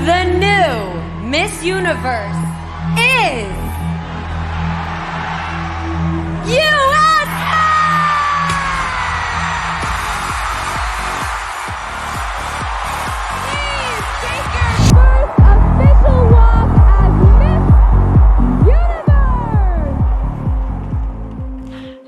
The new Miss Universe is USA! Please take your first official walk as Miss Universe!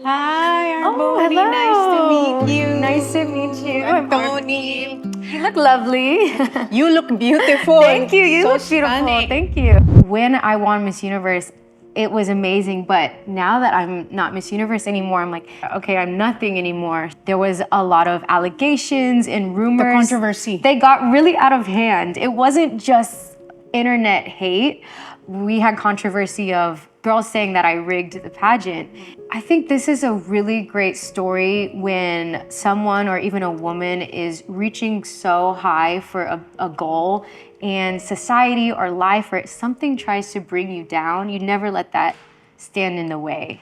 Hi, Oh, Arboni. hello. Nice to meet you. Nice to meet you. I'm Toni. You look lovely. You look beautiful. Thank you. You So look beautiful. stunning. Thank you. When I won Miss Universe, it was amazing. But now that I'm not Miss Universe anymore, I'm like, okay, I'm nothing anymore. There was a lot of allegations and rumors. The controversy. They got really out of hand. It wasn't just internet hate. We had controversy of girls saying that I rigged the pageant. I think this is a really great story when someone or even a woman is reaching so high for a goal and society or life or something tries to bring you down. You never let that stand in the way.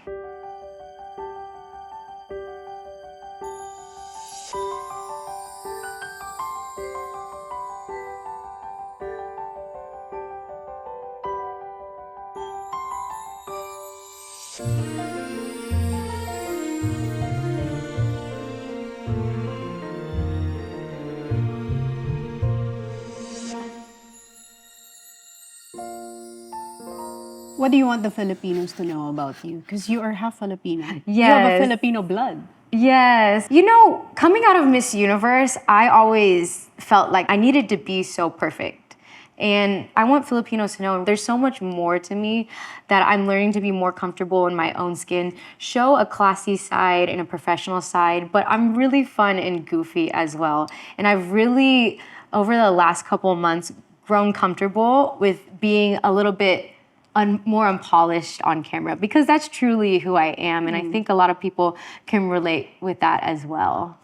What do you want the Filipinos to know about you? Because you are half Filipino. You Yes. have a Filipino blood. Yes. You know, coming out of Miss Universe, I always felt like I needed to be so perfect. And I want Filipinos to know there's so much more to me that I'm learning to be more comfortable in my own skin, show a classy side and a professional side, but I'm really fun and goofy as well. And I've really, over the last couple of months, grown comfortable with being a little bit more unpolished on camera because that's truly who I am. And I think a lot of people can relate with that as well.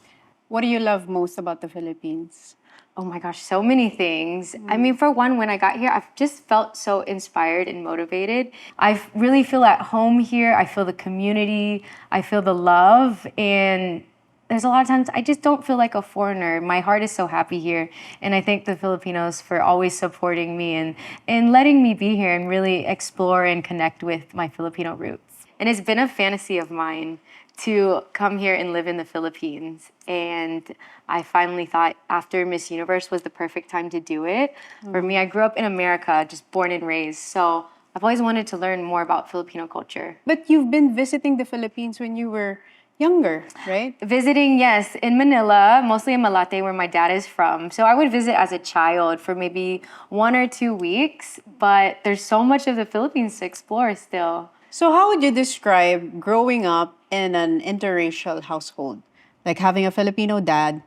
What do you love most about the Philippines? Oh my gosh, so many things. I mean, for one, when I got here, I've just felt so inspired and motivated. I really feel at home here. I feel the community. I feel the love. And there's a lot of times I just don't feel like a foreigner. My heart is so happy here. And I thank the Filipinos for always supporting me and letting me be here and really explore and connect with my Filipino roots. And it's been a fantasy of mine to come here and live in the Philippines. And I finally thought after Miss Universe was the perfect time to do it. For me, I grew up in America, just born and raised. So I've always wanted to learn more about Filipino culture. But you've been visiting the Philippines when you were younger, right? Visiting, yes, in Manila, mostly in Malate, where my dad is from. So I would visit as a child for maybe 1 or 2 weeks, but there's so much of the Philippines to explore still. So how would you describe growing up in an interracial household? Like having a Filipino dad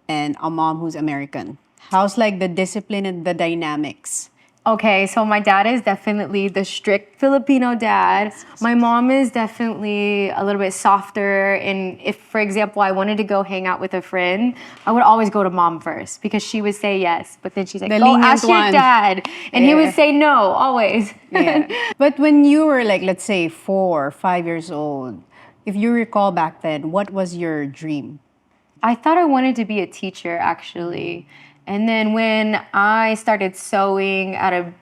and a mom who's American. How's like the discipline and the dynamics? Okay, so my dad is definitely the strict Filipino dad. My mom is definitely a little bit softer. And if, for example, I wanted to go hang out with a friend, I would always go to mom first because she would say yes. But then she's like, The go lenient ask your one. dad. And he Yeah. would say no, always. Yeah. But when you were like, let's say 4 or 5 years old, if you recall back then, what was your dream? I thought I wanted to be a teacher, actually. And then when I started sewing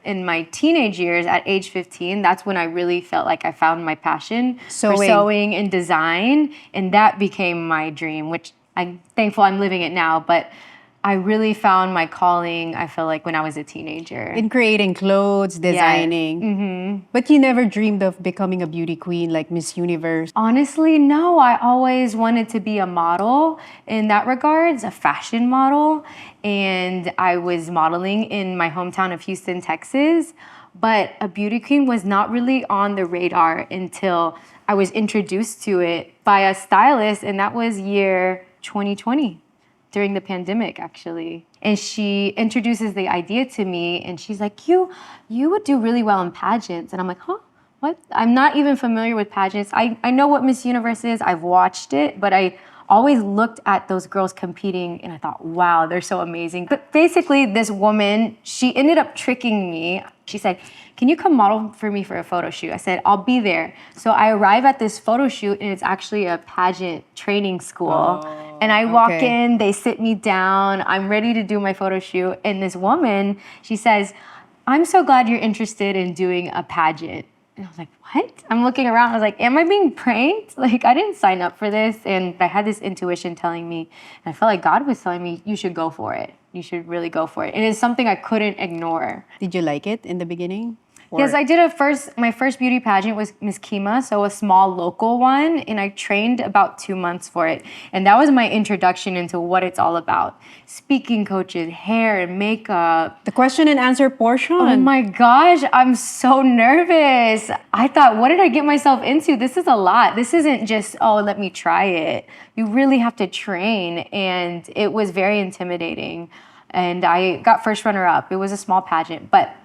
in my teenage years at age 15, that's when I really felt like I found my passion for sewing and design. And that became my dream, which I'm thankful I'm living it now. But I really found my calling, I feel like, when I was a teenager. In creating clothes, designing. Mm-hmm. But you never dreamed of becoming a beauty queen like Miss Universe. Honestly, no. I always wanted to be a model in that regards, a fashion model. And I was modeling in my hometown of Houston, Texas. But a beauty queen was not really on the radar until I was introduced to it by a stylist, and that was year 2020. During the pandemic, actually. And she introduces the idea to me and she's like, you would do really well in pageants. And I'm like, huh? What? I'm not even familiar with pageants. I know what Miss Universe is. I've watched it, but I always looked at those girls competing and I thought, wow, they're so amazing. But basically this woman, she ended up tricking me. She said, can you come model for me for a photo shoot? I said, I'll be there. So I arrive at this photo shoot and it's actually a pageant training school. And I walk Okay. in, they sit me down, I'm ready to do my photo shoot. And this woman, she says, I'm so glad you're interested in doing a pageant. And I was like, what? I'm looking around, I was like, am I being pranked? Like, I didn't sign up for this. And I had this intuition telling me, and I felt like God was telling me, you should go for it. You should really go for it. And it's something I couldn't ignore. Did you like it in the beginning? Yes, Or- I did my first beauty pageant was Miss Kima, so a small local one, and I trained about 2 months for it. And that was my introduction into what it's all about. Speaking coaches, hair and makeup. The question and answer portion. Oh my gosh, I'm so nervous. I thought, what did I get myself into? This is a lot. This isn't just, oh, let me try it. You really have to train, and it was very intimidating. And I got first runner up. It was a small pageant, but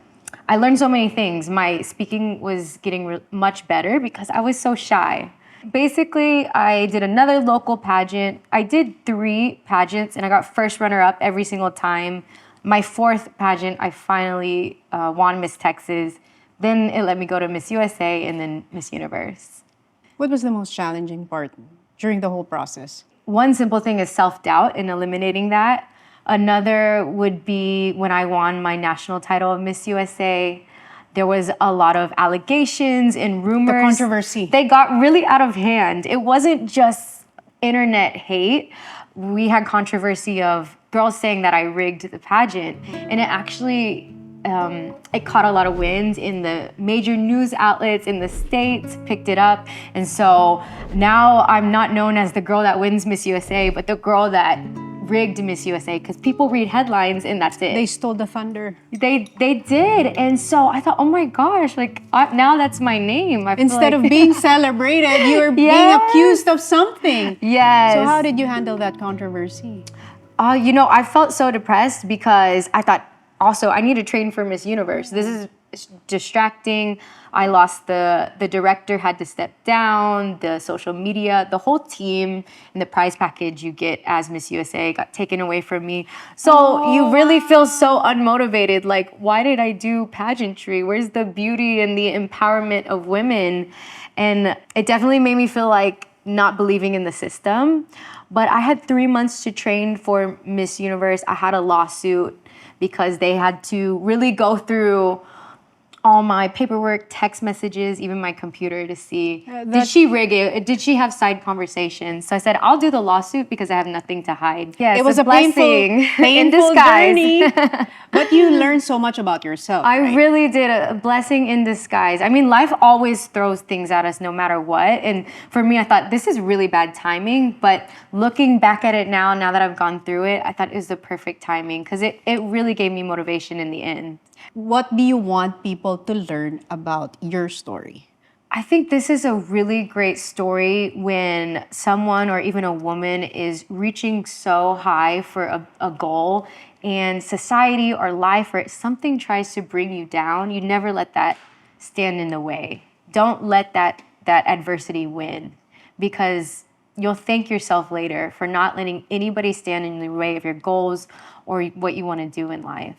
I learned so many things. My speaking was getting much better because I was so shy. Basically, I did another local pageant. I did 3 pageants and I got first runner up every single time. My 4th pageant, I finally won Miss Texas. Then it let me go to Miss USA and then Miss Universe. What was the most challenging part during the whole process? One simple thing is self-doubt and eliminating that. Another would be when I won my national title of Miss USA. There was a lot of allegations and rumors. The controversy. They got really out of hand. It wasn't just internet hate. We had controversy of girls saying that I rigged the pageant. And it actually, it caught a lot of wind in the major news outlets in the States, picked it up. And so now I'm not known as the girl that wins Miss USA, but the girl that rigged Miss USA, because people read headlines and that's it. They stole the thunder. They did, and so I thought, oh my gosh, like now that's my name. I feel Instead like- of being celebrated, you were being Yes. accused of something. Yes. So how did you handle that controversy? I felt so depressed because I thought, also, I need to train for Miss Universe. This is distracting. I lost the director had to step down, the social media, the whole team, and the prize package you get as Miss USA got taken away from me. So you really feel so unmotivated. Like, why did I do pageantry? Where's the beauty and the empowerment of women? And it definitely made me feel like not believing in the system. But I had 3 months to train for Miss Universe. I had a lawsuit because they had to really go through all my paperwork, text messages, even my computer to see, did she rig it? Did she have side conversations? So I said, I'll do the lawsuit because I have nothing to hide. Yes, It was a blessing painful in disguise. journey, but you learned so much about yourself. I right? really did a blessing in disguise. I mean, life always throws things at us no matter what. And for me, I thought this is really bad timing. But looking back at it now that I've gone through it, I thought it was the perfect timing because it really gave me motivation in the end. What do you want people to learn about your story? I think this is a really great story when someone or even a woman is reaching so high for a goal and society or life or something tries to bring you down. You never let that stand in the way. Don't let that adversity win because you'll thank yourself later for not letting anybody stand in the way of your goals or what you want to do in life.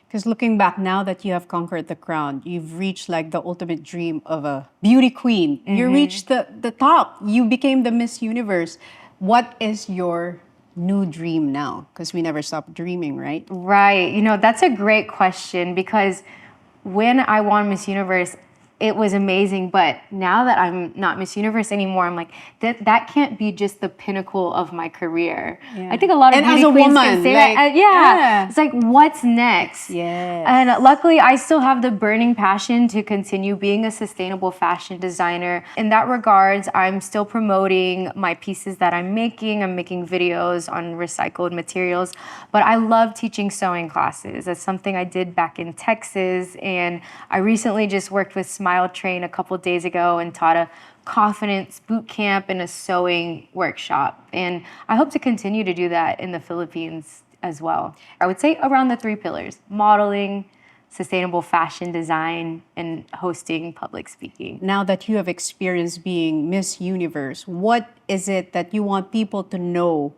Because looking back now that you have conquered the crown, you've reached like the ultimate dream of a beauty queen. You reached the top. You became the Miss Universe. What is your new dream now? Because we never stop dreaming, right? Right. That's a great question because when I won Miss Universe, it was amazing. But now that I'm not Miss Universe anymore, I'm like, that can't be just the pinnacle of my career. Yeah. I think a lot of And beauty as a queens woman, can say like, that. yeah. It's like, what's next? Yes. And luckily, I still have the burning passion to continue being a sustainable fashion designer. In that regards, I'm still promoting my pieces that I'm making. I'm making videos on recycled materials. But I love teaching sewing classes. That's something I did back in Texas. And I recently just worked with Smile Train a couple days ago and taught a confidence boot camp and a sewing workshop. And I hope to continue to do that in the Philippines as well. I would say around the 3 pillars: modeling, sustainable fashion design, and hosting public speaking. Now that you have experienced being Miss Universe, what is it that you want people to know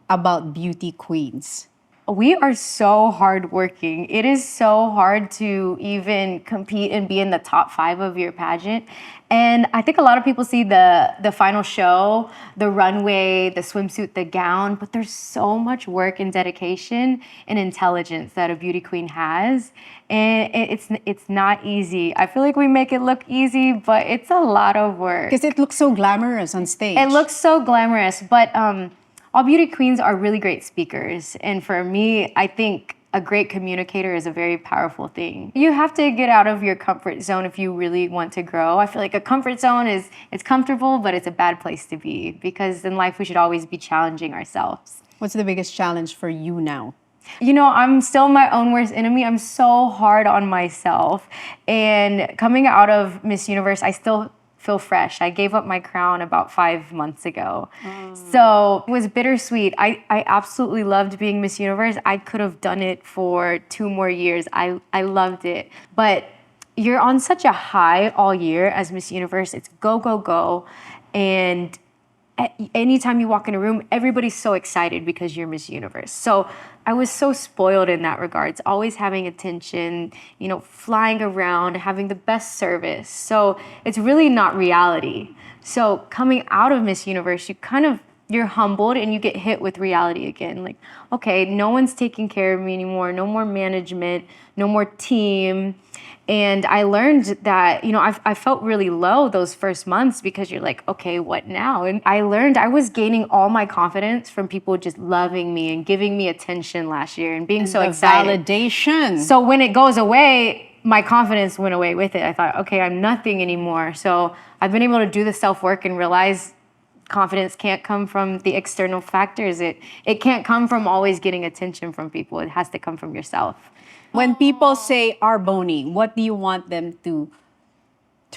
about beauty queens? we are so hardworking. It is so hard to even compete and be in the top 5 of your pageant. And I think a lot of people see the final show, the runway, the swimsuit, the gown, but there's so much work and dedication and intelligence that a beauty queen has. And it's not easy. I feel like we make it look easy, but it's a lot of work. Because it looks so glamorous on stage. It looks so glamorous, but all beauty queens are really great speakers. And for me, I think a great communicator is a very powerful thing. You have to get out of your comfort zone if you really want to grow. I feel like a comfort zone it's comfortable, but it's a bad place to be, because in life we should always be challenging ourselves. What's the biggest challenge for you now? You know, I'm still my own worst enemy. I'm so hard on myself. And coming out of Miss Universe, I still feel fresh. I gave up my crown about 5 months ago. So it was bittersweet. I absolutely loved being Miss Universe. I could have done it for 2 more years. I loved it. But you're on such a high all year as Miss Universe. It's go, go, go. And anytime you walk in a room, everybody's so excited because you're Miss Universe. So I was so spoiled in that regards, always having attention, you know, flying around, having the best service. So it's really not reality. So coming out of Miss Universe, you're humbled and you get hit with reality again. Like, okay, no one's taking care of me anymore, no more management, no more team. And I learned that, you know, I felt really low those first months because you're like, okay, what now? And I learned I was gaining all my confidence from people just loving me and giving me attention last year and being so excited. Validation. So when it goes away, my confidence went away with it. I thought, okay, I'm nothing anymore. So I've been able to do the self-work and realize confidence can't come from the external factors. It can't come from always getting attention from people. It has to come from yourself. When people say Arboni, what do you want them to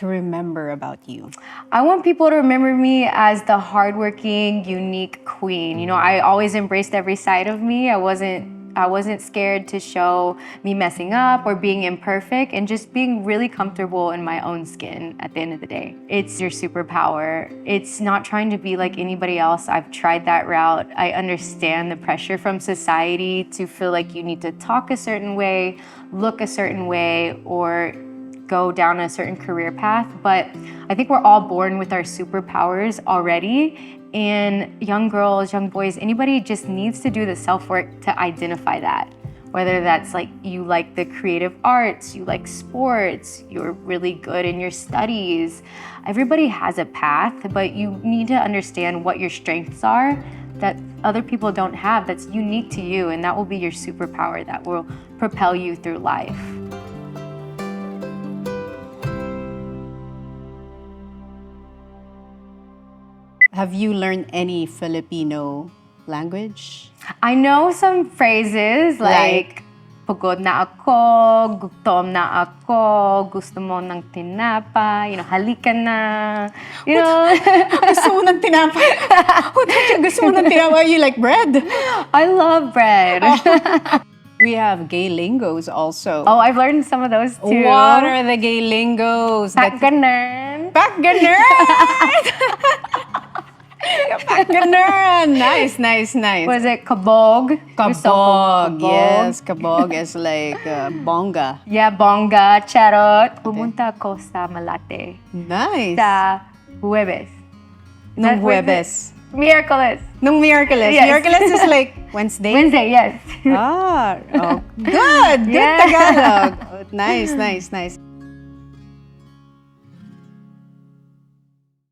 remember about you? I want people to remember me as the hardworking, unique queen. You know, I always embraced every side of me. I wasn't scared to show me messing up or being imperfect, and just being really comfortable in my own skin at the end of the day. It's your superpower. It's not trying to be like anybody else. I've tried that route. I understand the pressure from society to feel like you need to talk a certain way, look a certain way, or go down a certain career path. But I think we're all born with our superpowers already. And young girls, young boys, anybody just needs to do the self-work to identify that. Whether that's like you like the creative arts, you like sports, you're really good in your studies. Everybody has a path, but you need to understand what your strengths are that other people don't have, that's unique to you, and that will be your superpower that will propel you through life. Have you learned any Filipino language? I know some phrases like pagod na ako, gutom na ako, gusto mo ng tinapay, you know, halika na, you know. Gusto mo ng tinapay? Gusto mo ng tinapay? You like bread? I love bread. We have gay lingos also. Oh, I've learned some of those too. What are the gay lingos? Pak ganun. Pak ganun! Pak ganun! Nice, nice, nice. Was it kabog? Kabog. Yes, kabog is like bonga. Yeah, bonga, charot. Pumunta ako sa Malate. Nice. Sa Huwebes. Nung Huwebes. Miraculous. Nung Miraculous. Yes. Miraculous is like Wednesday? Wednesday, yes. Ah, oh, good. Good Yeah. Tagalog. Oh, nice, nice, nice.